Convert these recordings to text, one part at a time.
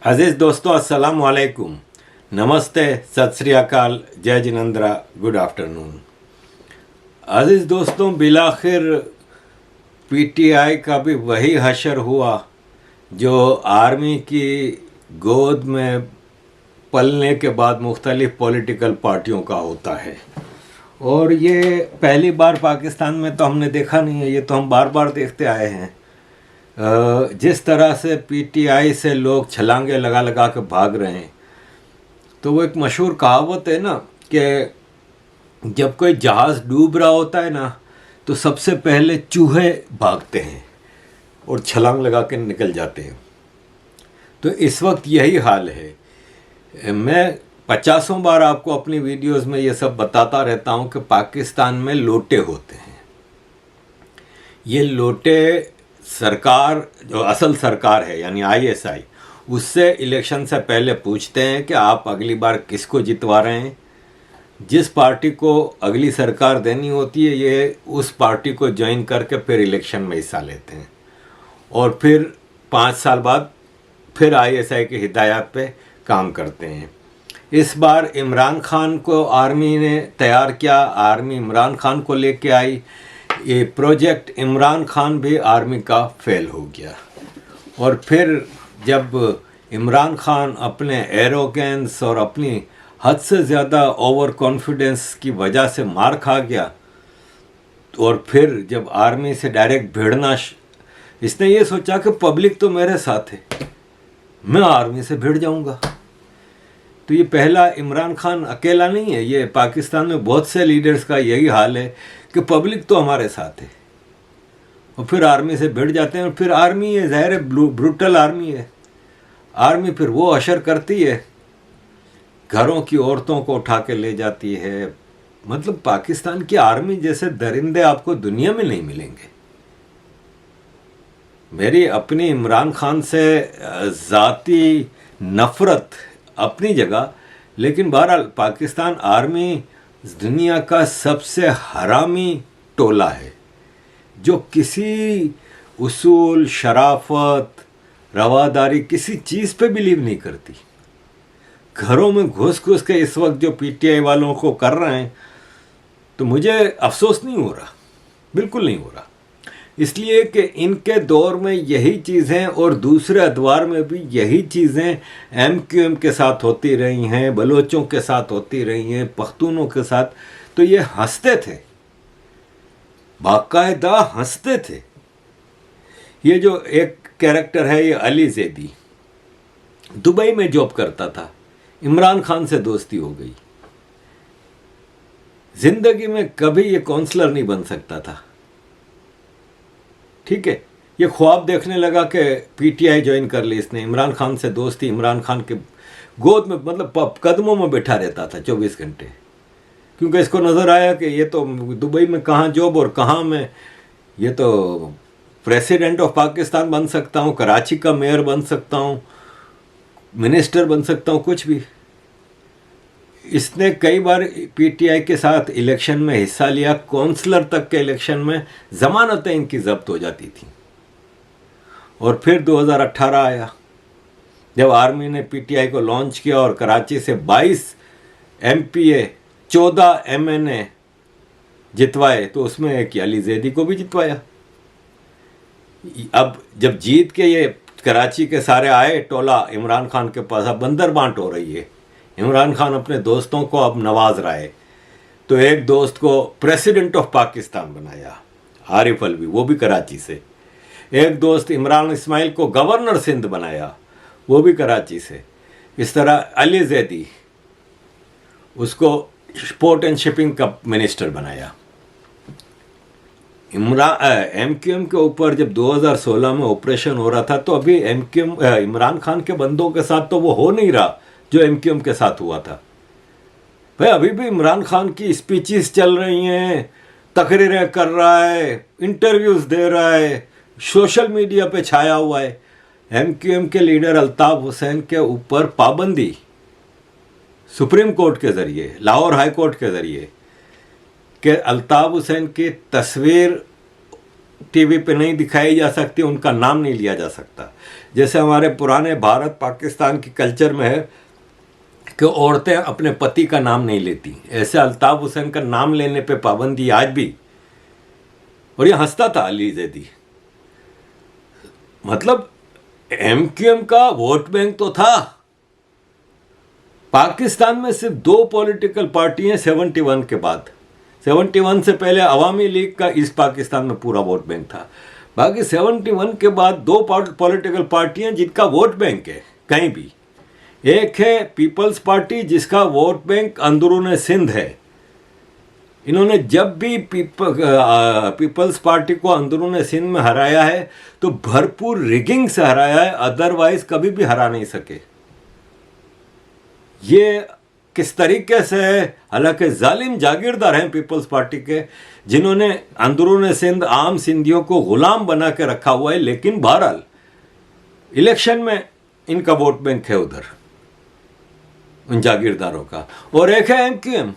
अजीज़ दोस्तों, अस्सलाम वालेकुम, नमस्ते, सत श्री अकाल, जय जिनेंद्रा, गुड आफ्टरनून। अजीज़ दोस्तों, बिलाखिर पीटीआई का भी वही हशर हुआ जो आर्मी की गोद में पलने के बाद मुख्तलिफ पॉलिटिकल पार्टियों का होता है। और ये पहली बार पाकिस्तान में तो हमने देखा नहीं है, ये तो हम बार बार देखते आए हैं। जिस तरह से पीटीआई से लोग छलांगे लगा लगा के भाग रहे हैं, तो वो एक मशहूर कहावत है ना कि जब कोई जहाज़ डूब रहा होता है ना, तो सबसे पहले चूहे भागते हैं और छलांग लगा के निकल जाते हैं। तो इस वक्त यही हाल है। मैं 50 बार आपको अपनी वीडियोस में ये सब बताता रहता हूँ कि पाकिस्तान में लोटे होते हैं। ये लोटे सरकार, जो असल सरकार है यानी आईएसआई, उससे इलेक्शन से पहले पूछते हैं कि आप अगली बार किसको जितवा रहे हैं। जिस पार्टी को अगली सरकार देनी होती है, ये उस पार्टी को ज्वाइन करके फिर इलेक्शन में हिस्सा लेते हैं और फिर 5 साल बाद फिर आईएसआई की हिदायत पे काम करते हैं। इस बार इमरान खान को आर्मी ने तैयार किया, आर्मी इमरान खान को लेके आई। ये प्रोजेक्ट इमरान खान भी आर्मी का फेल हो गया। और फिर जब इमरान खान अपने एरोगेंस और अपनी हद से ज़्यादा ओवर कॉन्फिडेंस की वजह से मार खा गया, और फिर जब आर्मी से डायरेक्ट भिड़ना, इसने ये सोचा कि पब्लिक तो मेरे साथ है, मैं आर्मी से भिड़ जाऊंगा। तो ये पहला इमरान खान अकेला नहीं है, ये पाकिस्तान में बहुत से लीडर्स का यही हाल है कि पब्लिक तो हमारे साथ है, और फिर आर्मी से भिड़ जाते हैं। और फिर आर्मी ये ज़ाहिर है ब्रूटल आर्मी है। आर्मी फिर वो अशर करती है, घरों की औरतों को उठा के ले जाती है। मतलब पाकिस्तान की आर्मी जैसे दरिंदे आपको दुनिया में नहीं मिलेंगे। मेरी अपनी इमरान खान से ज़ाती नफ़रत अपनी जगह, लेकिन बहरहाल पाकिस्तान आर्मी दुनिया का सबसे हरामी टोला है, जो किसी उसूल, शराफत, रवादारी, किसी चीज़ पे बिलीव नहीं करती। घरों में घुस घुस के इस वक्त जो पीटीआई वालों को कर रहे हैं, तो मुझे अफसोस नहीं हो रहा, बिल्कुल नहीं हो रहा। इसलिए कि इनके दौर में यही चीज़ें और दूसरे अदवार में भी यही चीज़ें एमक्यूएम के साथ होती रही हैं, बलोचों के साथ होती रही हैं, पख्तूनों के साथ। तो ये हंसते थे, बाकायदा हंसते थे। ये जो एक कैरेक्टर है, ये अली ज़ैदी, दुबई में जॉब करता था, इमरान खान से दोस्ती हो गई। जिंदगी में कभी ये काउंसलर नहीं बन सकता था, ठीक है। ये ख्वाब देखने लगा कि पीटीआई ज्वाइन कर ली इसने, इमरान खान से दोस्ती, इमरान खान के गोद में, मतलब कदमों में बैठा रहता था 24 घंटे, क्योंकि इसको नज़र आया कि ये तो दुबई में कहाँ जॉब और कहाँ मैं, ये तो प्रेसिडेंट ऑफ पाकिस्तान बन सकता हूँ, कराची का मेयर बन सकता हूँ, मिनिस्टर बन सकता हूँ, कुछ भी। इसने कई बार पीटीआई के साथ इलेक्शन में हिस्सा लिया, काउंसलर तक के इलेक्शन में ज़मानतें इनकी ज़ब्त हो जाती थी। और फिर 2018 आया, जब आर्मी ने पीटीआई को लॉन्च किया और कराची से 22 एमपीए, 14 एमएनए जितवाए, तो उसमें एक अली ज़ैदी को भी जितवाया। अब जब जीत के ये कराची के सारे आए टोला इमरान खान के पास, अब बंदर बांट हो रही है। इमरान खान अपने दोस्तों को अब नवाज रहा है। तो एक दोस्त को प्रेसिडेंट ऑफ पाकिस्तान बनाया, आरिफ अलवी, वो भी कराची से। एक दोस्त इमरान इस्माइल को गवर्नर सिंध बनाया, वो भी कराची से। इस तरह अली ज़ैदी, उसको पोर्ट एंड शिपिंग का मिनिस्टर बनाया। एमक्यूएम के ऊपर जब 2016 में ऑपरेशन हो रहा था, तो अभी इमरान खान के बंदों के साथ तो वो हो नहीं रहा जो एमक्यूएम के साथ हुआ था। भाई अभी भी इमरान खान की स्पीचेस चल रही हैं, तकरीरें कर रहा है, इंटरव्यूज़ दे रहा है, सोशल मीडिया पे छाया हुआ है। एमक्यूएम के लीडर अल्ताफ़ हुसैन के ऊपर पाबंदी सुप्रीम कोर्ट के ज़रिए, लाहौर हाई कोर्ट के ज़रिए, कि अल्ताफ़ हुसैन की तस्वीर टीवी पे नहीं दिखाई जा सकती, उनका नाम नहीं लिया जा सकता। जैसे हमारे पुराने भारत पाकिस्तान की कल्चर में है कि औरतें अपने पति का नाम नहीं लेती, ऐसे अल्ताफ हुसैन का नाम लेने पे पाबंदी आज भी। और ये हंसता था अली जैदी। मतलब एमक्यूएम का वोट बैंक तो था। पाकिस्तान में सिर्फ 2 पॉलिटिकल पार्टी हैं 71 के बाद। 71 से पहले अवामी लीग का ईस्ट पाकिस्तान में पूरा वोट बैंक था। बाकी 71 के बाद 2 पॉलिटिकल पार्टियां जिनका वोट बैंक है कहीं भी। एक है पीपल्स पार्टी जिसका वोट बैंक अंदरूनी सिंध है। इन्होंने जब भी पीपल्स पार्टी को अंदरूनी सिंध में हराया है तो भरपूर रिगिंग से हराया है, अदरवाइज कभी भी हरा नहीं सके। ये किस तरीके से है, हालांकि जालिम जागीरदार हैं पीपल्स पार्टी के, जिन्होंने अंदरूनी सिंध आम सिंधियों को गुलाम बना के रखा हुआ है। लेकिन बहरहाल इलेक्शन में इनका वोट बैंक है उधर, उन जागीरदारों का। और एक है एमक्यूएम।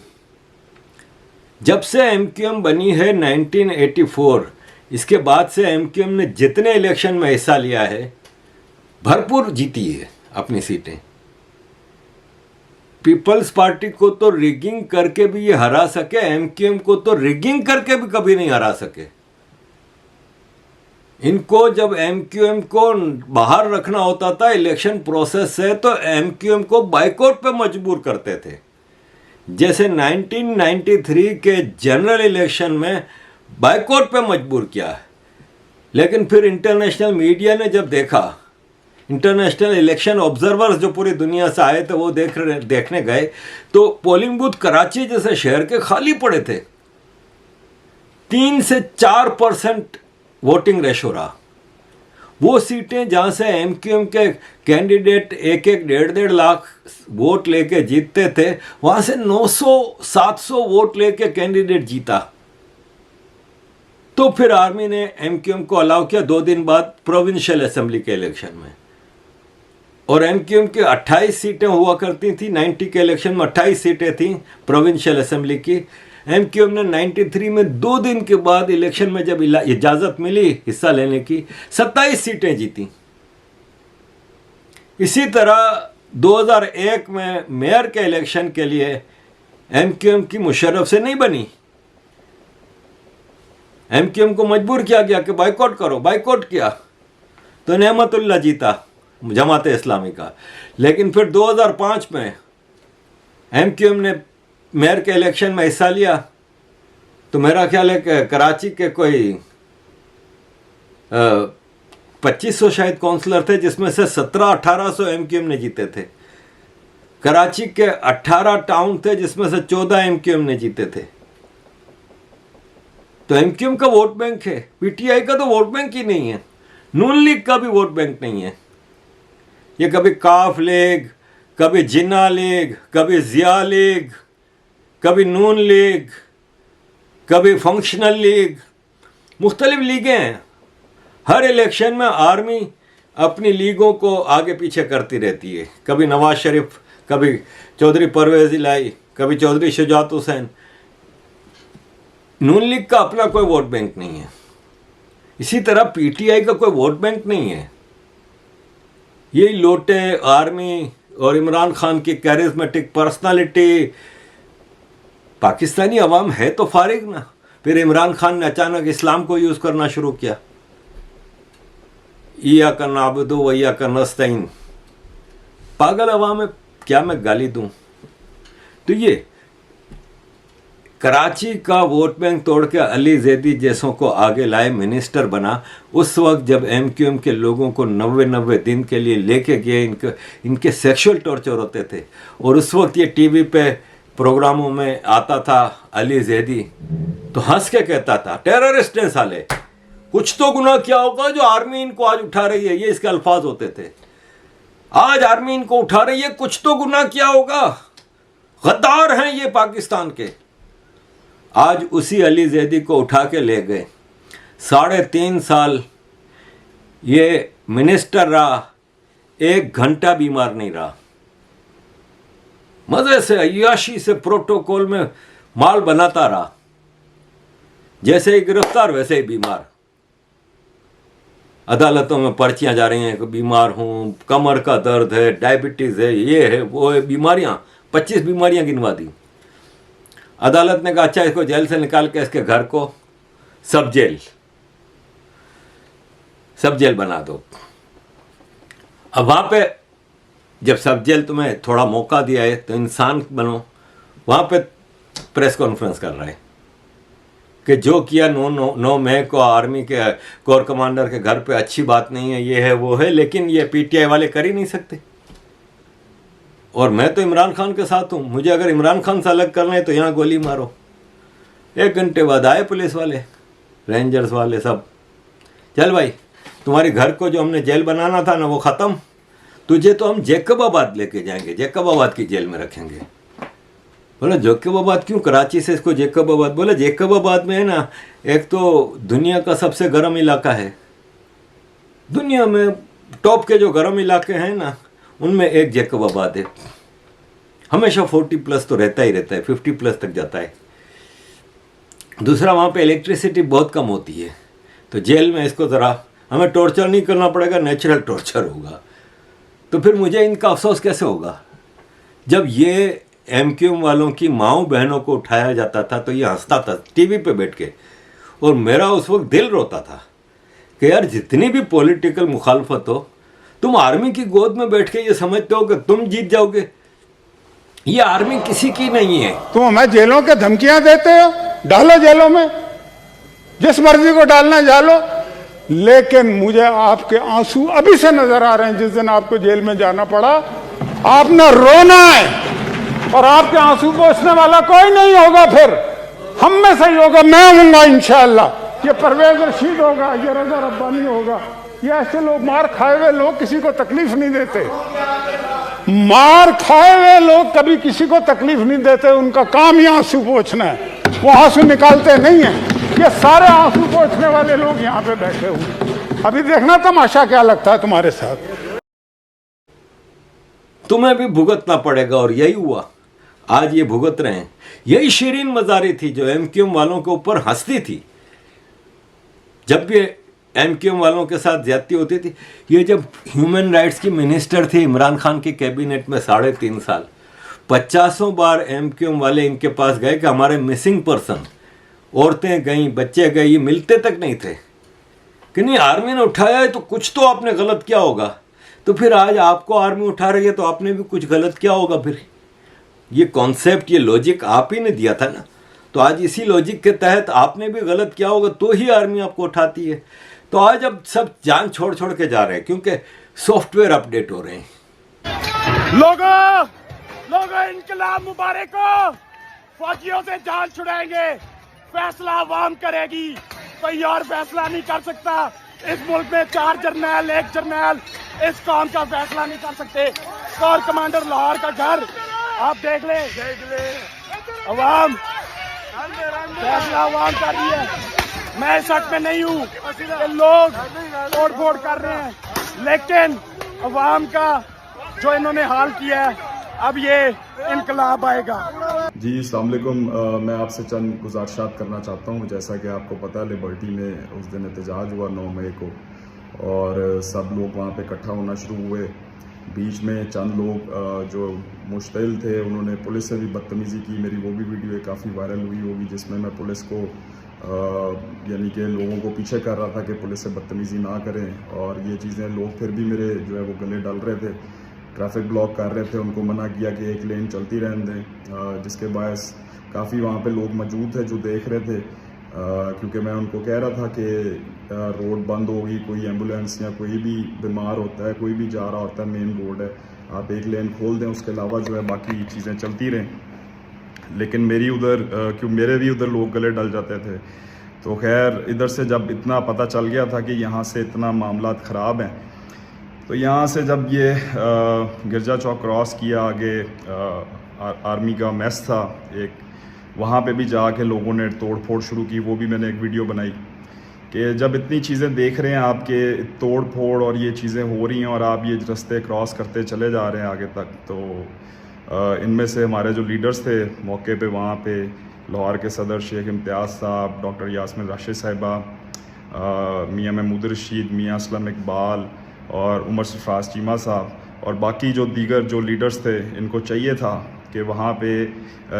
जब से एमक्यूएम बनी है 1984, इसके बाद से एमक्यूएम ने जितने इलेक्शन में हिस्सा लिया है भरपूर जीती है अपनी सीटें। पीपल्स पार्टी को तो रिगिंग करके भी ये हरा सके, एमक्यूएम को तो रिगिंग करके भी कभी नहीं हरा सके। इनको जब एमक्यूएम को बाहर रखना होता था इलेक्शन प्रोसेस से तो एमक्यूएम को बाइकआउट पे मजबूर करते थे। जैसे 1993 के जनरल इलेक्शन में बाइकआउट पे मजबूर किया। लेकिन फिर इंटरनेशनल मीडिया ने जब देखा, इंटरनेशनल इलेक्शन ऑब्जर्वर्स जो पूरी दुनिया से आए थे वो देखने गए तो पोलिंग बूथ कराची जैसे शहर के खाली पड़े थे। 3 से 4% वोटिंग रेशो रहा। वो सीटें जहां से एमक्यूएम के कैंडिडेट 1-1, 1.5 लाख वोट लेके जीतते थे, वहां से 900-700 वोट लेके कैंडिडेट जीता। तो फिर आर्मी ने एमक्यूएम को अलाउ किया 2 दिन बाद प्रोविंशियल असेंबली के इलेक्शन में। और एमक्यूएम की 28 सीटें हुआ करती थी। 90 के इलेक्शन में 28 सीटें थी प्रोविंशियल असेंबली की। एमक्यूएम ने 93 में 2 दिन के बाद इलेक्शन में जब इजाजत मिली हिस्सा लेने की, 27 सीटें जीती। इसी तरह 2001 में मेयर के इलेक्शन के लिए एमक्यूएम की मुशर्रफ से नहीं बनी। एमक्यूएम को मजबूर किया गया कि बाइकआउट करो। बाइकआउट किया तो नेमतुल्लाह जीता जमात इस्लामी का। लेकिन फिर 2005 में एमक्यूएम ने मेयर के इलेक्शन में हिस्सा लिया तो मेरा ख्याल है कि कराची के कोई 2500 शायद काउंसलर थे, जिसमें से 1700-1800 एमक्यूएम ने जीते थे। कराची के 18 टाउन थे जिसमें से 14 एमक्यूएम ने जीते थे। तो एमक्यूएम का वोट बैंक है, पीटीआई का तो वोट बैंक ही नहीं है। नून लीग का भी वोट बैंक नहीं है। ये कभी काफ लीग, कभी जिन्ना लीग, कभी जिया लीग, कभी नून लीग, कभी फंक्शनल लीग, मुख्तलिफ लीगें हैं। हर इलेक्शन में आर्मी अपनी लीगों को आगे पीछे करती रहती है। कभी नवाज शरीफ, कभी चौधरी परवेज इलाही, कभी चौधरी शुजात हुसैन। नून लीग का अपना कोई वोट बैंक नहीं है। इसी तरह पीटीआई का कोई वोट बैंक नहीं है। ये लोटे आर्मी और इमरान खान की कैरिज्मेटिक पर्सनालिटी, पाकिस्तानी अवाम है तो फारिग ना। फिर इमरान खान ने अचानक इस्लाम को यूज करना शुरू किया। इय्याका नअबुदु व इय्याका नस्तईन। पागल अवाम है, क्या मैं गाली दूं। तो ये कराची का वोट बैंक तोड़ के अली जैदी जैसों को आगे लाए, मिनिस्टर बना। उस वक्त जब एमक्यूएम के लोगों को 90 दिन के लिए लेके गए, इनके सेक्सुअल टॉर्चर होते थे। और उस वक्त ये टीवी पे प्रोग्रामों में आता था अली जैदी, तो हंस के कहता था टेररिस्ट हैं साले, कुछ तो गुनाह किया होगा जो आर्मी इनको आज उठा रही है। ये इसके अल्फाज होते थे। आज आर्मी इनको उठा रही है, कुछ तो गुनाह किया होगा, गद्दार हैं ये पाकिस्तान के। आज उसी अली जैदी को उठा के ले गए। 3.5 साल ये मिनिस्टर रहा, 1 घंटा बीमार नहीं रहा। मजे से अय्याशी से प्रोटोकॉल में माल बनाता रहा। जैसे ही गिरफ्तार वैसे ही बीमार। अदालतों में पर्चियाँ जा रही हैं कि बीमार हूँ, कमर का दर्द है, डायबिटीज़ है, ये है वो है, बीमारियाँ 25 बीमारियाँ गिनवा दी। अदालत ने कहा अच्छा इसको जेल से निकाल के इसके घर को सब जेल बना दो। अब वहाँ पे जब सब जेल तुम्हें थोड़ा मौका दिया है तो इंसान बनो। वहाँ पे प्रेस कॉन्फ्रेंस कर रहे हैं कि जो किया 9 मई को आर्मी के कोर कमांडर के घर पे अच्छी बात नहीं है, ये है वो है, लेकिन ये पीटीआई वाले कर ही नहीं सकते। और मैं तो इमरान खान के साथ हूँ, मुझे अगर इमरान खान से अलग करना है तो यहाँ गोली मारो। 1 घंटे बाद आए पुलिस वाले, रेंजर्स वाले सब, चल भाई तुम्हारे घर को जो हमने जेल बनाना था ना वो ख़त्म, तुझे तो हम जैकबाबाद लेके जाएंगे, जैकबाबाद की जेल में रखेंगे। बोले जैकबाबाद क्यों, कराची से इसको जैकबाबाद? बोले जैकबाबाद में है ना, एक तो दुनिया का सबसे गर्म इलाका है, दुनिया में टॉप के जो गर्म इलाके हैं ना उनमें एक जैकबाबाद है। हमेशा 40+ तो रहता ही रहता है, 50+ तक जाता है। दूसरा वहाँ पे इलेक्ट्रिसिटी बहुत कम होती है, तो जेल में इसको ज़रा हमें टॉर्चर नहीं करना पड़ेगा, नेचुरल टॉर्चर होगा। तो फिर मुझे इनका अफसोस कैसे होगा? जब ये MQM वालों की माओ बहनों को उठाया जाता था तो ये हंसता था टीवी पे बैठ के, और मेरा उस वक्त दिल रोता था कि यार जितनी भी पॉलिटिकल मुखालफत हो, तुम आर्मी की गोद में बैठ के ये समझते हो कि तुम जीत जाओगे। ये आर्मी किसी की नहीं है। तुम हमें जेलों के धमकियां देते हो, डालो जेलों में, जिस मर्जी को डालना डालो, लेकिन मुझे आपके आंसू अभी से नजर आ रहे हैं। जिस दिन आपको जेल में जाना पड़ा, आपने रोना है और आपके आंसू पोंछने वाला कोई नहीं होगा। फिर हम में से ही होगा, मैं हूंगा इंशाअल्लाह। ये परवेज रशीद होगा, ये रजा रब्बानी होगा, ये ऐसे लोग, मार खाए हुए लोग किसी को तकलीफ नहीं देते। मार खाए हुए लोग कभी किसी को तकलीफ नहीं देते, उनका काम ही आंसू पोंछना है, वो आंसू निकालते नहीं है। ये सारे आंसू पोंछने वाले लोग यहाँ पे बैठे हुए। अभी देखना तमाशा क्या लगता है तुम्हारे साथ। तुम्हें भी भुगतना पड़ेगा, और यही हुआ। आज ये भुगत रहे हैं। यही शिरीन मजारी थी जो MQM वालों के ऊपर हंसती थी जब भी MQM वालों के साथ ज्यादती होती थी। ये जब ह्यूमन राइट्स की मिनिस्टर थी इमरान खान की कैबिनेट में 3.5 साल, 50 बार MQM वाले इनके पास गए कि हमारे मिसिंग पर्सन, औरतें गईं, बच्चे गए, ये मिलते तक नहीं थे कि नहीं आर्मी ने उठाया है तो कुछ तो आपने गलत किया होगा। तो फिर आज आपको आर्मी उठा रही है तो आपने भी कुछ गलत किया होगा। फिर ये कॉन्सेप्ट, ये लॉजिक आप ही ने दिया था ना, तो आज इसी लॉजिक के तहत आपने भी गलत किया होगा तो ही आर्मी आपको उठाती है। तो आज अब सब जान छोड़ छोड़ के जा रहे हैं क्योंकि सॉफ्टवेयर अपडेट हो रहे हैं। लोगों इनकलाब मुबारक हो, फौजियों से जान छुड़ाएंगे, फैसला आवाम करेगी, कोई और फैसला नहीं कर सकता। इस मुल्क में 4 जर्नैल, 1 जर्नैल इस कौम का फैसला नहीं कर सकते। कोर कमांडर लाहौर का घर आप देख ले, अवाम फैसला आवाम कर रही है। मैं इस हक में नहीं हूँ कि लोग तोड़ फोड़ कर रहे हैं, लेकिन अवाम का जो इन्होंने हाल किया है, अब ये इनकलाब आएगा। जी अस्सलाम वालेकुम। मैं आपसे चंद गुजारिशात करना चाहता हूँ। जैसा कि आपको पता है लिबर्टी में उस दिन एहतजाज हुआ 9 मई को, और सब लोग वहाँ पे इकट्ठा होना शुरू हुए। बीच में चंद लोग जो मुश्तिल थे उन्होंने पुलिस से भी बदतमीज़ी की। मेरी वो भी वीडियो काफ़ी वायरल हुई होगी जिसमें मैं पुलिस को यानी कि लोगों को पीछे कर रहा था कि पुलिस से बदतमीज़ी ना करें, और ये चीज़ें लोग फिर भी मेरे जो है वो गले डाल रहे थे, ट्रैफिक ब्लॉक कर रहे थे। उनको मना किया कि एक लेन चलती रहने दें, जिसके बायस काफ़ी वहाँ पे लोग मौजूद थे जो देख रहे थे, क्योंकि मैं उनको कह रहा था कि रोड बंद होगी, कोई एम्बुलेंस या कोई भी बीमार होता है, कोई भी जा रहा होता है, मेन रोड है, आप एक लेन खोल दें, उसके अलावा जो है बाकी चीज़ें चलती रहें। लेकिन मेरी उधर क्यों मेरे भी उधर लोग गले डल जाते थे। तो खैर इधर से जब इतना पता चल गया था कि यहाँ से इतना मामला ख़राब हैं, तो यहाँ से जब ये गिरजा चौक क्रॉस किया, आगे आर्मी का मेस था एक, वहाँ पे भी जाके लोगों ने तोड़ फोड़ शुरू की। वो भी मैंने एक वीडियो बनाई कि जब इतनी चीज़ें देख रहे हैं आपके तोड़ फोड़ और ये चीज़ें हो रही हैं और आप ये रास्ते क्रॉस करते चले जा रहे हैं आगे तक, तो इनमें से हमारे जो लीडर्स थे मौके पे, वहाँ पे लाहौर के सदर शेख इम्तियाज़ साहब, डॉक्टर यास्मिन राशिद साहिबा, मियां महमूद रशीद, मियां असलम इकबाल और उमर सरफराज चीमा साहब और बाकी जो दीगर जो लीडर्स थे, इनको चाहिए था कि वहाँ पे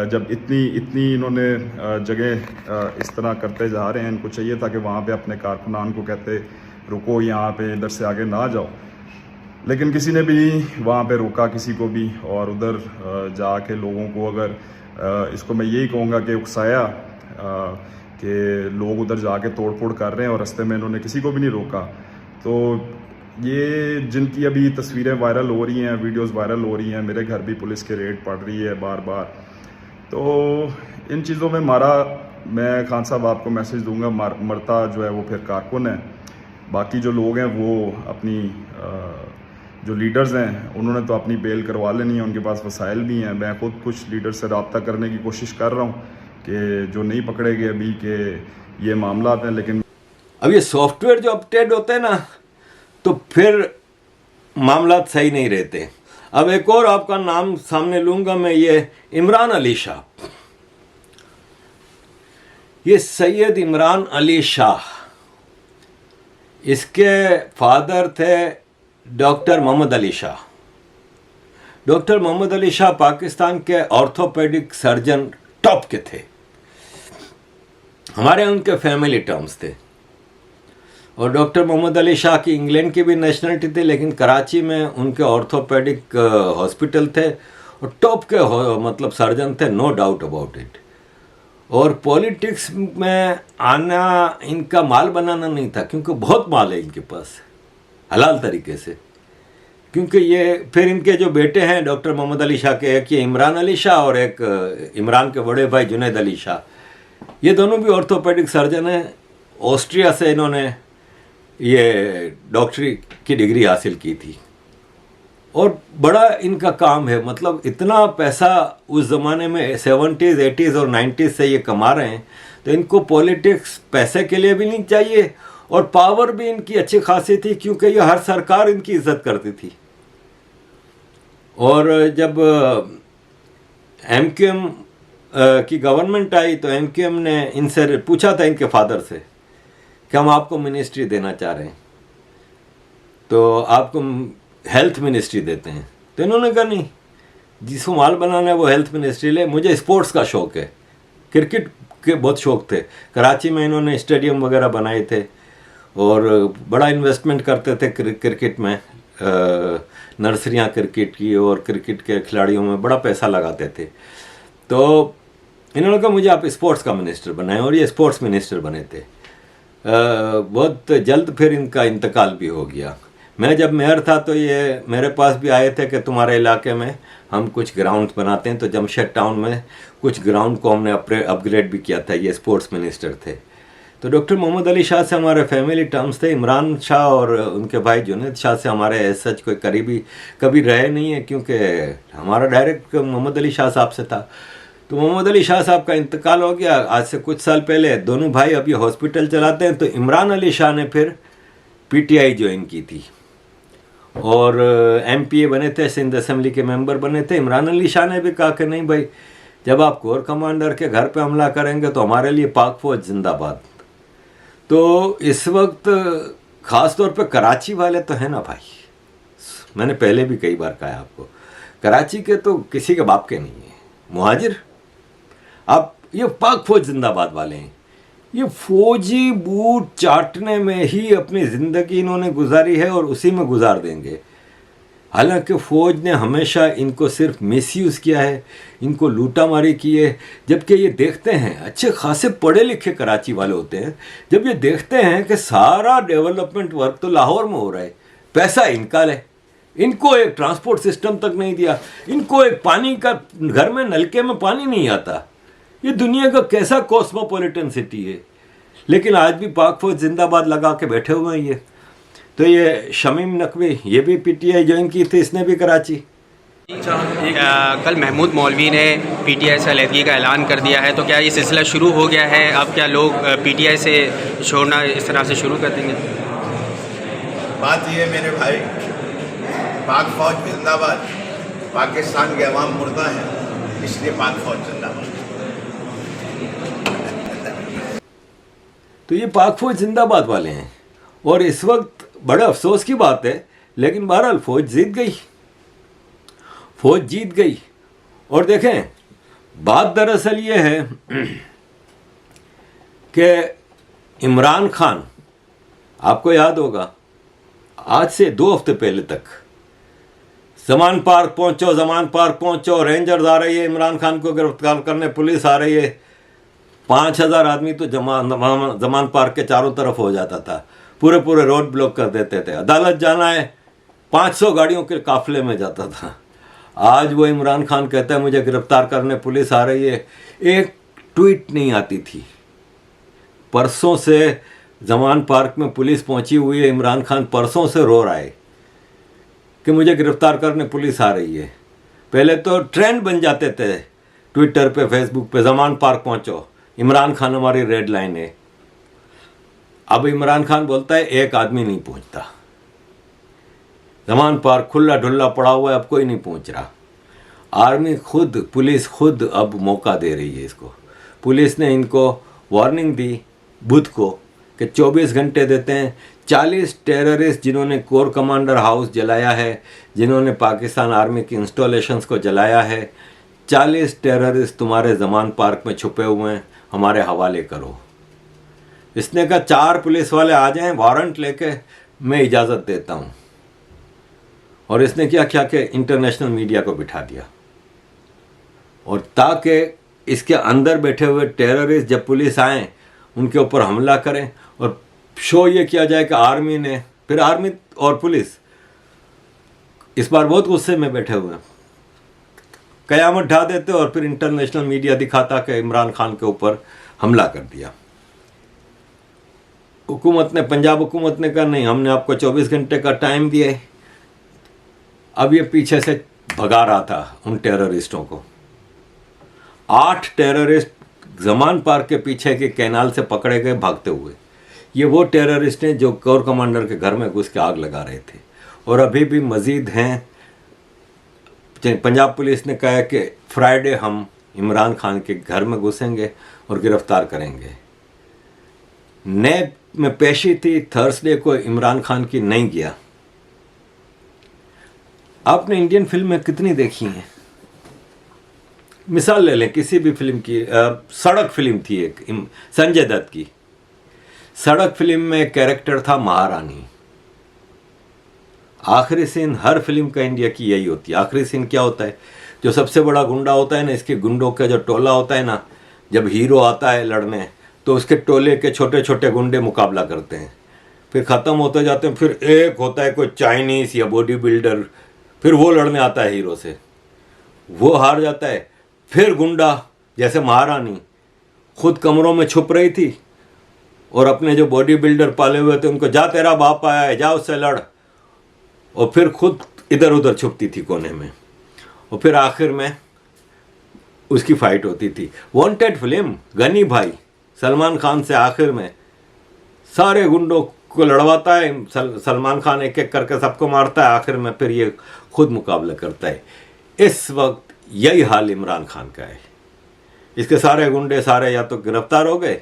जब इतनी इन्होंने जगह इस तरह करते जा रहे हैं, इनको चाहिए था कि वहाँ पे अपने कारकुनान को कहते रुको, यहाँ पे इधर से आगे ना जाओ। लेकिन किसी ने भी वहाँ पे रोका किसी को भी, और उधर जाके लोगों को अगर इसको मैं यही कहूँगा कि उकसाया कि लोग उधर जाके तोड़ फोड़ कर रहे हैं और रास्ते में इन्होंने किसी को भी नहीं रोका। तो ये जिनकी अभी तस्वीरें वायरल हो रही हैं, वीडियोस वायरल हो रही हैं, मेरे घर भी पुलिस के रेड पड़ रही है बार बार, तो इन चीज़ों में मैं खान साहब आपको मैसेज दूंगा, मरता जो है वो फिर कारकुन है। बाकी जो लोग हैं वो अपनी जो लीडर्स हैं उन्होंने तो अपनी बेल करवा लेनी है, उनके पास वसाइल भी हैं। मैं खुद कुछ लीडर से रब्ता करने की कोशिश कर रहा हूँ कि जो नहीं पकड़े गए अभी के ये मामला हैं। लेकिन अब ये सॉफ्टवेयर जो अपडेट होते हैं ना, तो फिर मामला सही नहीं रहते। अब एक और आपका नाम सामने लूंगा मैं, ये इमरान अली शाह। ये सैयद इमरान अली शाह, इसके फादर थे डॉक्टर मोहम्मद अली शाह। डॉक्टर मोहम्मद अली शाह पाकिस्तान के ऑर्थोपेडिक सर्जन टॉप के थे, हमारे उनके फैमिली टर्म्स थे। और डॉक्टर मोहम्मद अली शाह की इंग्लैंड की भी नेशनलिटी थी, लेकिन कराची में उनके ऑर्थोपेडिक हॉस्पिटल थे और टॉप के मतलब सर्जन थे, नो डाउट अबाउट इट। और पॉलिटिक्स में आना इनका माल बनाना नहीं था, क्योंकि बहुत माल है इनके पास हलाल तरीके से। क्योंकि ये फिर इनके जो बेटे हैं डॉक्टर मोहम्मद अली शाह के, एक ये इमरान अली शाह और एक इमरान के बड़े भाई जुनैद अली शाह, ये दोनों भी ऑर्थोपेडिक सर्जन हैं। ऑस्ट्रिया से इन्होंने ये डॉक्टरी की डिग्री हासिल की थी और बड़ा इनका काम है। मतलब इतना पैसा उस ज़माने में 70s, 80s और 90s से ये कमा रहे हैं, तो इनको पॉलिटिक्स पैसे के लिए भी नहीं चाहिए और पावर भी इनकी अच्छी खासी थी, क्योंकि ये हर सरकार इनकी इज्जत करती थी। और जब MQM की गवर्नमेंट आई तो MQM ने इनसे पूछा था, इनके फादर से, कि हम आपको मिनिस्ट्री देना चाह रहे हैं, तो आपको हेल्थ मिनिस्ट्री देते हैं। तो इन्होंने कहा नहीं, जिसको माल बनाना है वो हेल्थ मिनिस्ट्री ले, मुझे स्पोर्ट्स का शौक़ है, क्रिकेट के बहुत शौक़ थे। कराची में इन्होंने स्टेडियम वगैरह बनाए थे और बड़ा इन्वेस्टमेंट करते थे क्रिकेट में, नर्सरियाँ क्रिकेट की और क्रिकेट के खिलाड़ियों में बड़ा पैसा लगाते थे। तो इन्होंने कहा मुझे आप स्पोर्ट्स का मिनिस्टर बनाएं, और ये स्पोर्ट्स मिनिस्टर बने थे। बहुत जल्द फिर इनका इंतकाल भी हो गया। मैं जब मेयर था तो ये मेरे पास भी आए थे कि तुम्हारे इलाके में हम कुछ ग्राउंड बनाते हैं, तो जमशेद टाउन में कुछ ग्राउंड को हमने अपग्रेड भी किया था। ये स्पोर्ट्स मिनिस्टर थे। तो डॉक्टर मोहम्मद अली शाह से हमारे फैमिली टर्म्स थे। इमरान शाह और उनके भाई जुनैद शाह से हमारे सच कोई करीबी कभी रहे नहीं है, क्योंकि हमारा डायरेक्ट मोहम्मद अली शाह साहब से था। तो मोहम्मद अली शाह साहब का इंतकाल हो गया आज से कुछ साल पहले। दोनों भाई अभी हॉस्पिटल चलाते हैं। तो इमरान अली शाह ने फिर PTI ज्वाइन की थी और MPA बने थे, सिंध असेंबली के मेंबर बने थे। इमरान अली शाह ने भी कहा कि नहीं भाई, जब आप कोर कमांडर के घर पे हमला करेंगे तो हमारे लिए पाक फौज जिंदाबाद। तो इस वक्त ख़ास तौर पे कराची वाले तो है ना भाई, मैंने पहले भी कई बार कहा आपको, कराची के तो किसी के बाप के नहीं है मुहाजिर। आप ये पाक फौज जिंदाबाद वाले हैं। ये फौजी बूट चाटने में ही अपनी ज़िंदगी इन्होंने गुजारी है और उसी में गुजार देंगे। हालांकि फ़ौज ने हमेशा इनको सिर्फ मिसयूज़ किया है, इनको लूटा मारी की है। जबकि ये देखते हैं, अच्छे खासे पढ़े लिखे कराची वाले होते हैं, जब ये देखते हैं कि सारा डेवलपमेंट वर्क तो लाहौर में हो रहा है, पैसा इनका है, इनको एक ट्रांसपोर्ट सिस्टम तक नहीं दिया, इनको एक पानी का, घर में नलके में पानी नहीं आता। ये दुनिया का कैसा कॉस्मोपॉलिटन सिटी है, लेकिन आज भी पाक फौज जिंदाबाद लगा के बैठे हुए हैं ये। तो ये शमीम नकवी, ये भी PTI ज्वाइन की थी, इसने भी कराची। कल महमूद मौलवी ने PTI से अलहदगी का ऐलान कर दिया है, तो क्या ये सिलसिला शुरू हो गया है? अब क्या लोग PTI से छोड़ना इस तरह से शुरू कर देंगे? बात ये है मेरे भाई, पाक फौज जिंदाबाद, पाकिस्तान के अवाम मुर्दा हैं, इसलिए पाक फौज जिंदाबाद। तो ये पाक फौज जिंदाबाद वाले हैं। और इस वक्त बड़े अफसोस की बात है, लेकिन बहरहाल फौज जीत गई, फौज जीत गई। और देखें, बात दरअसल ये है कि इमरान खान, आपको याद होगा, आज से 2 हफ्ते पहले तक जमान पार्क पहुंचो, रेंजर्स आ रही है इमरान खान को गिरफ्तार करने, पुलिस आ रही है। 5000 आदमी तो जमान पार्क के चारों तरफ हो जाता था, पूरे रोड ब्लॉक कर देते थे। अदालत जाना है 500 गाड़ियों के काफिले में जाता था। आज वो इमरान खान कहता है मुझे गिरफ्तार करने पुलिस आ रही है, एक ट्वीट नहीं आती थी। परसों से जमान पार्क में पुलिस पहुंची हुई है, इमरान खान परसों से रो रहा है कि मुझे गिरफ्तार करने पुलिस आ रही है। पहले तो ट्रेंड बन जाते थे ट्विटर पे, फेसबुक पे, जमान पार्क पहुंचो, इमरान खान हमारी रेड लाइन है। अब इमरान खान बोलता है एक आदमी नहीं पहुंचता, जमान पार्क खुला ढुल्ला पड़ा हुआ है, अब कोई नहीं पहुंच रहा। आर्मी खुद, पुलिस खुद अब मौका दे रही है इसको। पुलिस ने इनको वार्निंग दी बुध को कि 24 घंटे देते हैं। 40 टेररिस्ट जिन्होंने कोर कमांडर हाउस जलाया है, जिन्होंने पाकिस्तान आर्मी की इंस्टॉलेशंस को जलाया है, 40 टेररिस्ट तुम्हारे जमान पार्क में छुपे हुए हैं, हमारे हवाले करो। इसने कहा 4 पुलिस वाले आ जाएं, वारंट लेके, मैं इजाज़त देता हूँ। और इसने क्या कि इंटरनेशनल मीडिया को बिठा दिया, और ताकि इसके अंदर बैठे हुए टेररिस्ट जब पुलिस आए उनके ऊपर हमला करें, और शो ये किया जाए कि आर्मी ने, फिर आर्मी और पुलिस इस बार बहुत गुस्से में बैठे हुए हैं, कयामत ढा देते और फिर इंटरनेशनल मीडिया दिखाता कि इमरान खान के ऊपर हमला कर दिया। हुकूमत ने, पंजाब हुकूमत ने कहा नहीं, हमने आपको 24 घंटे का टाइम दिया है। अब ये पीछे से भगा रहा था उन टेररिस्टों को। 8 टेररिस्ट जमान पार्क के पीछे के कैनाल से पकड़े गए भागते हुए। ये वो टेररिस्ट हैं जो कोर कमांडर के घर में घुस के आग लगा रहे थे, और अभी भी मजीद हैं। पंजाब पुलिस ने कहा है कि फ्राइडे हम इमरान खान के घर में घुसेंगे और गिरफ्तार करेंगे। नैब में पेशी थी, थर्सडे को इमरान खान की नहीं गया। आपने इंडियन फिल्में कितनी देखी हैं? मिसाल ले लें किसी भी फिल्म की, सड़क फिल्म थी एक संजय दत्त की। सड़क फिल्म में एक कैरेक्टर था महारानी। आखिरी सीन हर फिल्म का इंडिया की यही होती है। आखिरी सीन क्या होता है? जो सबसे बड़ा गुंडा होता है ना, इसके गुंडों का जो टोला होता है ना, जब हीरो आता है लड़ने तो उसके टोले के छोटे छोटे गुंडे मुकाबला करते हैं, फिर ख़त्म होते जाते हैं। फिर एक होता है कोई चाइनीज़ या बॉडी बिल्डर, फिर वो लड़ने आता है हीरो से, वो हार जाता है। फिर गुंडा जैसे महारानी खुद कमरों में छुप रही थी और अपने जो बॉडी बिल्डर पाले हुए थे उनको, जा तेरा बाप आया है, जा उससे लड़, और फिर खुद इधर उधर छुपती थी कोने में, और फिर आखिर में उसकी फाइट होती थी। वांटेड फिल्म, गनी भाई सलमान खान से आखिर में सारे गुंडों को लड़वाता है सलमान खान, एक एक करके सबको मारता है, आखिर में फिर ये खुद मुकाबला करता है। इस वक्त यही हाल इमरान खान का है। इसके सारे गुंडे सारे या तो गिरफ्तार हो गए,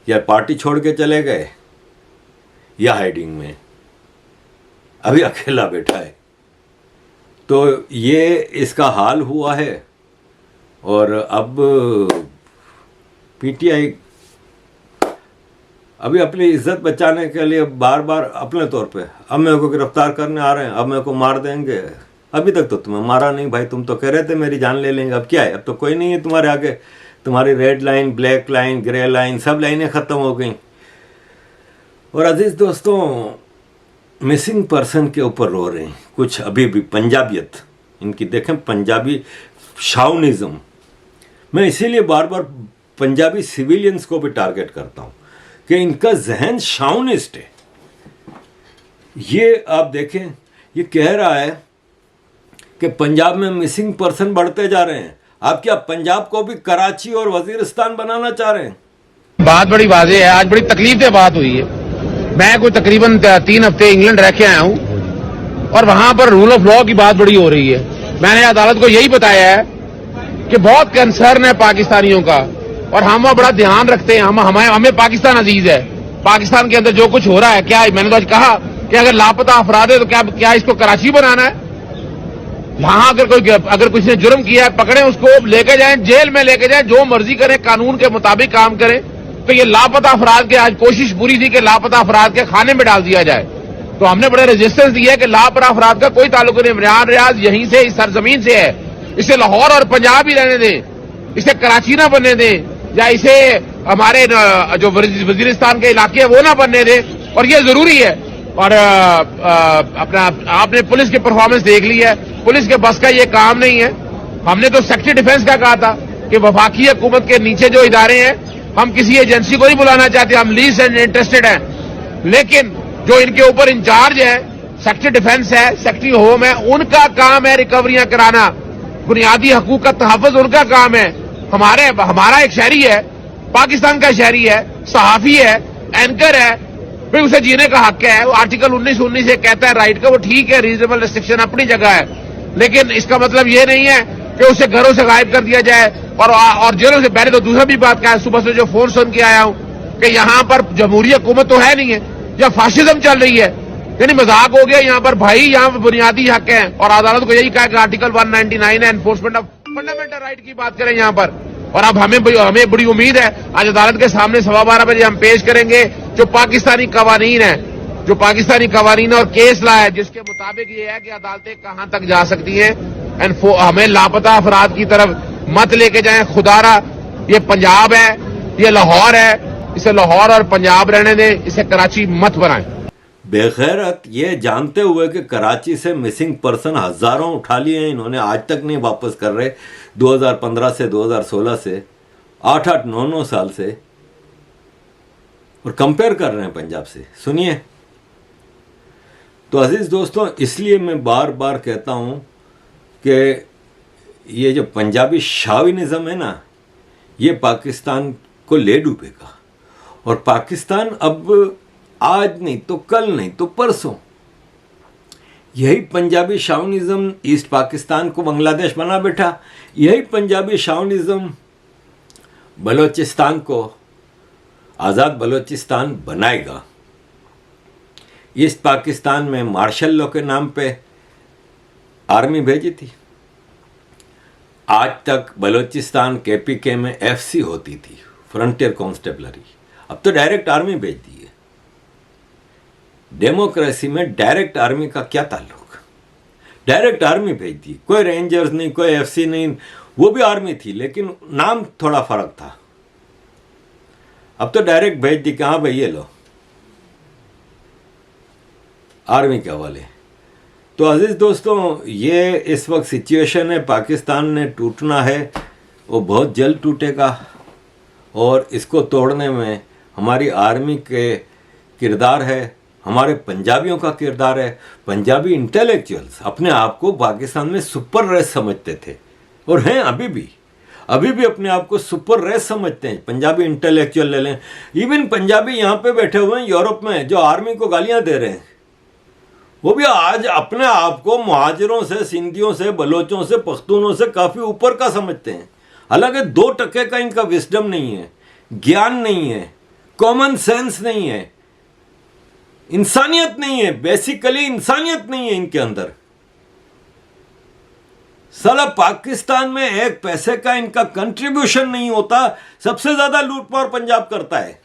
या पार्टी छोड़ के चले गए, या हाइडिंग में अभी अकेला बैठा है। तो ये इसका हाल हुआ है। और अब पीटीआई अभी अपनी इज्जत बचाने के लिए बार बार अपने तौर पे, अब मेरे को गिरफ्तार करने आ रहे हैं, अब मेरे को मार देंगे। अभी तक तो तुम्हें मारा नहीं भाई, तुम तो कह रहे थे मेरी जान ले लेंगे, अब क्या है? अब तो कोई नहीं है तुम्हारे आगे। तुम्हारी red line, black line, grey line, सब लाइनें ख़त्म हो गई। और अजीज़ दोस्तों, मिसिंग पर्सन के ऊपर रो रहे हैं कुछ अभी भी। पंजाबियत इनकी देखें, पंजाबी शाउनिज़म। मैं इसीलिए बार बार पंजाबी सिविलियंस को भी टारगेट करता हूँ कि इनका जहन शाउनिस्ट है। ये आप देखें, ये कह रहा है कि पंजाब में मिसिंग पर्सन बढ़ते जा रहे हैं। आप क्या पंजाब को भी कराची और वजीरिस्तान बनाना चाह रहे हैं? बात बड़ी वाज़ेह है, आज बड़ी तकलीफ से बात हुई है। मैं कोई तकरीबन 3 हफ्ते इंग्लैंड रह के आया हूं, और वहां पर रूल ऑफ लॉ की बात बड़ी हो रही है। मैंने अदालत को यही बताया है कि बहुत कंसर्न है पाकिस्तानियों का और हम बड़ा ध्यान रखते हैं, हमें पाकिस्तान अजीज है। पाकिस्तान के अंदर जो कुछ हो रहा है, क्या मैंने तो आज कहा कि अगर लापता अफराद है तो क्या इसको कराची बनाना है? यहां अगर किसी ने जुर्म किया है, पकड़े उसको, लेके जाएं, जेल में लेके जाएं, जो मर्जी करें, कानून के मुताबिक काम करें। तो ये लापता अफराद के आज कोशिश पूरी थी कि लापता अफराद के खाने में डाल दिया जाए, तो हमने बड़े रेजिस्टेंस दिया कि लापता अफराद का कोई ताल्लुक नहीं। इमरान रियाज यहीं से, इस सरजमीन से है, इसे लाहौर और पंजाब ही रहने दें, इसे कराची ना बनने दें, या इसे हमारे जो वजीरिस्तान के इलाके है वो ना बनने दें। और ये जरूरी है। और अपना आपने पुलिस की परफॉर्मेंस देख ली है, पुलिस के बस का ये काम नहीं है। हमने तो सेक्टर डिफेंस का कहा था कि वफाकी हुकूमत के नीचे जो इदारे हैं, हम किसी एजेंसी को नहीं बुलाना चाहते, हम लीज एंड इंटरेस्टेड हैं, लेकिन जो इनके ऊपर इंचार्ज है, सेक्टर डिफेंस है, सेक्रेटरी होम है, उनका काम है रिकवरियां कराना, बुनियादी हकूक का तहफ़्फ़ुज़ उनका काम है। हमारा एक शहरी है, पाकिस्तान का शहरी है, सहाफी है, एंकर है, फिर उसे जीने का हक है। वो आर्टिकल 19 से कहता है राइट का, वो ठीक है, रीजनेबल रिस्ट्रिक्शन अपनी जगह है, लेकिन इसका मतलब ये नहीं है कि उसे घरों से गायब कर दिया जाए और जेलों से। पहले तो दूसरा भी बात क्या है, सुबह से जो फोन सुन के आया हूं कि यहां पर जमहूरी हुकूमत तो है नहीं है, या फाशिज्म चल रही है, यानी मजाक हो गया यहाँ पर भाई। यहाँ पर बुनियादी हक है और अदालत को यही कहा कि आर्टिकल 199 है, एनफोर्समेंट ऑफ फंडामेंटल राइट की बात करें यहाँ पर। और अब हमें बड़ी उम्मीद है, आज अदालत के सामने 12:15 बजे हम पेश करेंगे जो पाकिस्तानी कवानीन है और केस ला है, जिसके मुताबिक ये है कि अदालतें कहां तक जा सकती हैं। हमें लापता अफराद की तरफ मत लेके जाएं, खुदारा। ये पंजाब है, ये लाहौर है, इसे लाहौर और पंजाब रहने दें, इसे कराची मत बनाएं। बेगैरत ये जानते हुए कि कराची से मिसिंग पर्सन हजारों उठा लिए हैं इन्होंने, आज तक नहीं वापस कर रहे। 2015 से 2016 से 8-8, 9-9 साल से, और कंपेयर कर रहे हैं पंजाब से। सुनिए तो अजीज दोस्तों, इसलिए मैं बार बार कहता हूं कि ये जो पंजाबी शाविनिज्म है ना, ये पाकिस्तान को ले डूबेगा। और पाकिस्तान अब आज नहीं तो कल नहीं तो परसों यही पंजाबी शाविनिज्म ईस्ट पाकिस्तान को बांग्लादेश बना बैठा, यही पंजाबी शाविनिज्म बलोचिस्तान को आज़ाद बलोचिस्तान बनाएगा। ईस्ट पाकिस्तान में मार्शल लॉ के नाम पे आर्मी भेजी थी। आज तक बलोचिस्तान केपीके में एफसी होती थी, फ्रंटियर कांस्टेबलरी, अब तो डायरेक्ट आर्मी भेज दी है। डेमोक्रेसी में डायरेक्ट आर्मी का क्या ताल्लुक? डायरेक्ट आर्मी भेज दी, कोई रेंजर्स नहीं, कोई एफसी नहीं, वो भी आर्मी थी लेकिन नाम थोड़ा फर्क था। अब तो डायरेक्ट भेज दी कि हाँ भाई ये लो, आर्मी के हवाले। तो अजीज दोस्तों, ये इस वक्त सिचुएशन है, पाकिस्तान ने टूटना है, वो बहुत जल्द टूटेगा। और इसको तोड़ने में हमारी आर्मी के किरदार है, हमारे पंजाबियों का किरदार है। पंजाबी इंटेलेक्चुअल्स अपने आप को पाकिस्तान में सुपर रेस समझते थे और हैं अभी भी अपने आप को सुपर रेस समझते हैं। पंजाबी इंटेलेक्चुअल ले लें, इवन पंजाबी यहाँ पे बैठे हुए हैं यूरोप में जो आर्मी को गालियाँ दे रहे हैं, वो भी आज अपने आप को मुहाजिरों से, सिंधियों से, बलोचों से, पख्तूनों से काफ़ी ऊपर का समझते हैं। हालांकि 2% का इनका विस्डम नहीं है, ज्ञान नहीं है, कॉमन सेंस नहीं है, इंसानियत नहीं है, बेसिकली इंसानियत नहीं है इनके अंदर। साला पाकिस्तान में 1 पैसे का इनका कंट्रीब्यूशन नहीं होता, सबसे ज्यादा लूटमार पंजाब करता है।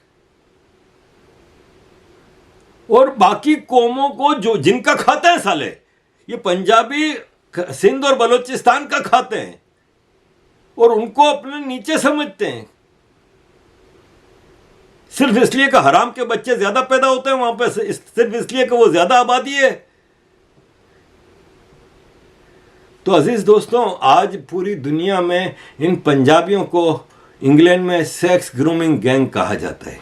और बाकी कौमों को जो जिनका खाते हैं साले, ये पंजाबी सिंध और बलोचिस्तान का खाते हैं और उनको अपने नीचे समझते हैं, सिर्फ इसलिए कि हराम के बच्चे ज्यादा पैदा होते हैं वहां पे, सिर्फ इसलिए कि वो ज्यादा आबादी है। तो अजीज दोस्तों, आज पूरी दुनिया में इन पंजाबियों को इंग्लैंड में सेक्स ग्रूमिंग गैंग कहा जाता है,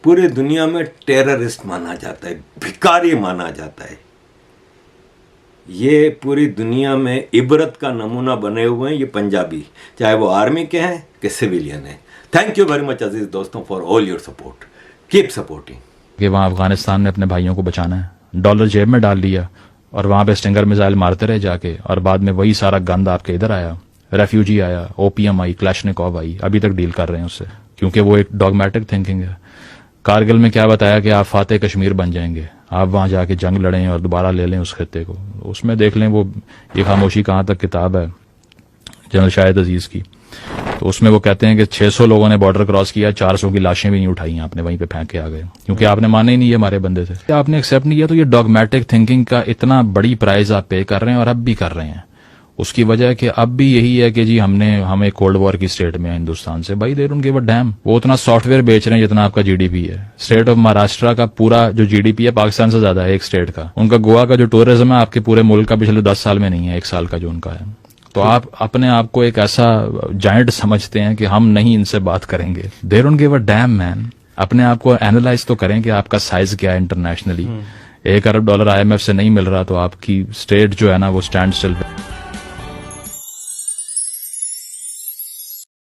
पूरी दुनिया में टेररिस्ट माना जाता है, भिखारी माना जाता है। ये पूरी दुनिया में इबरत का नमूना बने हुए हैं ये पंजाबी, चाहे वो आर्मी के हैं कि सिविलियन हैं। थैंक यू वेरी मच अजीज दोस्तों for all your support, keep supporting. कि वहाँ अफगानिस्तान में अपने भाइयों को बचाना है, डॉलर जेब में डाल लिया और वहाँ पे स्टिंगर मिसाइल मारते रहे जाके, और बाद में वही सारा गंद आपके इधर आया। रेफ्यूजी आया, ओपीएम आई, क्लैशनिकॉव आई, अभी तक डील कर रहे हैं उससे, क्योंकि वो एक डॉगमेटिक थिंकिंग है। कारगिल में क्या बताया कि आप फातेह कश्मीर बन जाएंगे, आप वहां जाके जंग लड़ें और दोबारा ले लें उस खित्ते को। उसमें देख लें वो ये खामोशी कहाँ तक किताब है जनरल शाहिद अजीज की, तो उसमें वो कहते हैं कि 600 लोगों ने बॉर्डर क्रॉस किया, 400 की लाशें भी नहीं उठाई, आपने वहीं पे फेंक के आ गए, क्योंकि आपने माने ही नहीं ये हमारे बंदे थे, आपने एक्सेप्ट नहीं किया। तो ये डॉगमेटिक थिंकिंग का इतना बड़ी प्राइस आप पे कर रहे हैं, और अब भी कर रहे हैं। उसकी वजह कि अब भी यही है कि जी हमें कोल्ड वॉर की स्टेट में हिंदुस्तान से, भाई they don't give a dam. वो उतना सॉफ्टवेयर बेच रहे हैं जितना आपका जीडीपी है। स्टेट ऑफ महाराष्ट्र का पूरा जो जीडीपी है पाकिस्तान से ज्यादा है एक स्टेट का। उनका गोवा का जो टूरिज्म है आपके पूरे मुल्क का पिछले 10 साल में नहीं है, 1 साल का जो उनका है। तो आप अपने आप को एक ऐसा जायंट समझते हैं कि हम नहीं इनसे बात करेंगे। They don't give a dam man. अपने आप को एनालाइज तो करें कि आपका साइज क्या है इंटरनेशनली। $1 अरब IMF से नहीं मिल रहा तो आपकी स्टेट जो है ना वो स्टैंड स्टिल